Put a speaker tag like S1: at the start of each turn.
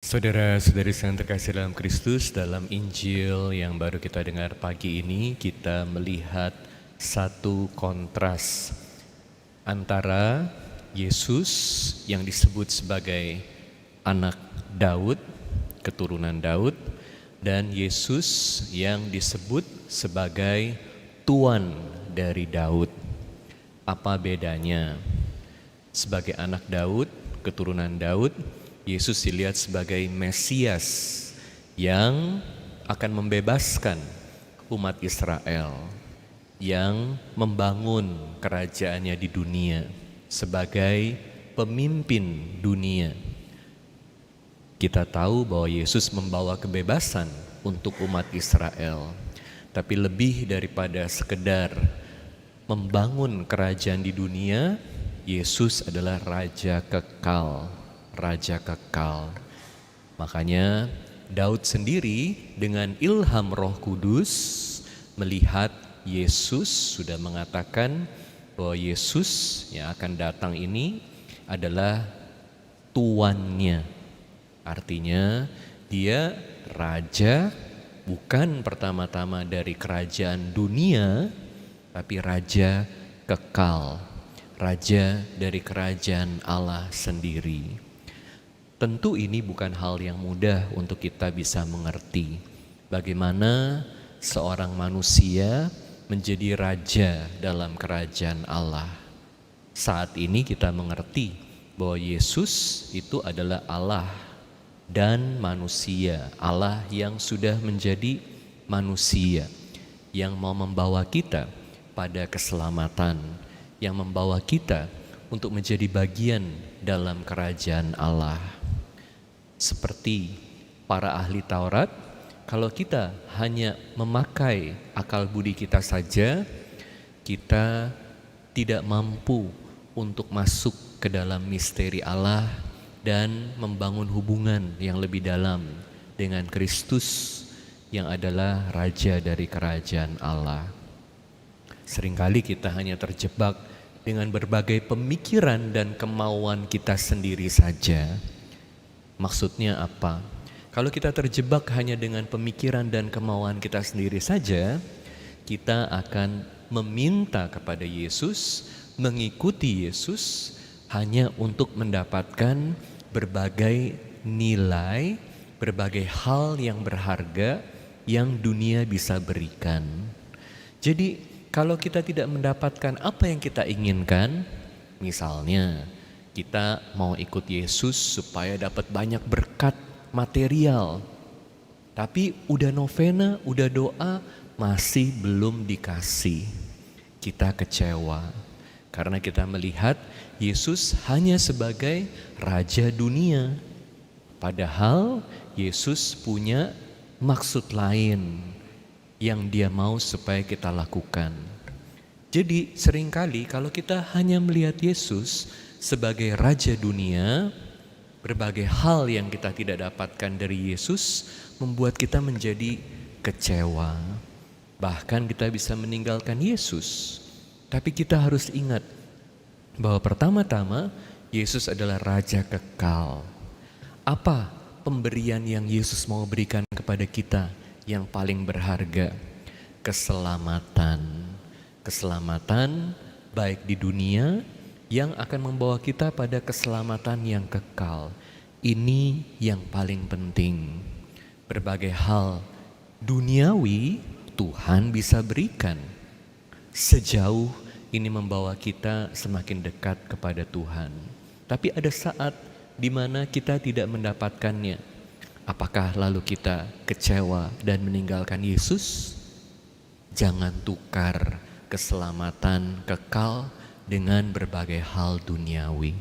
S1: Saudara-saudari yang terkasih dalam Kristus, dalam Injil yang baru kita dengar pagi ini, kita melihat satu kontras antara Yesus yang disebut sebagai anak Daud, keturunan Daud, dan Yesus yang disebut sebagai Tuan dari Daud. Apa bedanya? Sebagai anak Daud, keturunan Daud, Yesus dilihat sebagai Mesias yang akan membebaskan umat Israel, yang membangun kerajaannya di dunia sebagai pemimpin dunia. Kita tahu bahwa Yesus membawa kebebasan untuk umat Israel, tapi lebih daripada sekedar membangun kerajaan di dunia, Yesus adalah Raja kekal. Raja kekal. Makanya Daud sendiri dengan ilham Roh Kudus melihat Yesus, sudah mengatakan bahwa Yesus yang akan datang ini adalah tuannya. Artinya dia raja bukan pertama-tama dari kerajaan dunia, tapi raja kekal, raja dari kerajaan Allah sendiri. Tentu ini bukan hal yang mudah untuk kita bisa mengerti bagaimana seorang manusia menjadi raja dalam kerajaan Allah. Saat ini kita mengerti bahwa Yesus itu adalah Allah dan manusia, Allah yang sudah menjadi manusia, yang mau membawa kita pada keselamatan, yang membawa kita untuk menjadi bagian dalam kerajaan Allah. Seperti para ahli Taurat, kalau kita hanya memakai akal budi kita saja, kita tidak mampu untuk masuk ke dalam misteri Allah dan membangun hubungan yang lebih dalam dengan Kristus yang adalah Raja dari kerajaan Allah. Seringkali kita hanya terjebak dengan berbagai pemikiran dan kemauan kita sendiri saja. Maksudnya apa? Kalau kita terjebak hanya dengan pemikiran dan kemauan kita sendiri saja, kita akan meminta kepada Yesus, mengikuti Yesus hanya untuk mendapatkan berbagai nilai, berbagai hal yang berharga yang dunia bisa berikan. Jadi kalau kita tidak mendapatkan apa yang kita inginkan, misalnya kita mau ikut Yesus supaya dapat banyak berkat material, tapi udah novena, udah doa, masih belum dikasih. Kita kecewa karena kita melihat Yesus hanya sebagai Raja dunia, padahal Yesus punya maksud lain yang dia mau supaya kita lakukan. Jadi seringkali kalau kita hanya melihat Yesus sebagai Raja dunia, berbagai hal yang kita tidak dapatkan dari Yesus membuat kita menjadi kecewa. Bahkan kita bisa meninggalkan Yesus. Tapi kita harus ingat bahwa pertama-tama Yesus adalah Raja kekal. Apa pemberian yang Yesus mau berikan kepada kita yang paling berharga? Keselamatan. Keselamatan baik di dunia yang akan membawa kita pada keselamatan yang kekal. Ini yang paling penting. Berbagai hal duniawi Tuhan bisa berikan. Sejauh ini membawa kita semakin dekat kepada Tuhan. Tapi ada saat di mana kita tidak mendapatkannya. Apakah lalu kita kecewa dan meninggalkan Yesus? Jangan tukar keselamatan kekal dengan berbagai hal duniawi.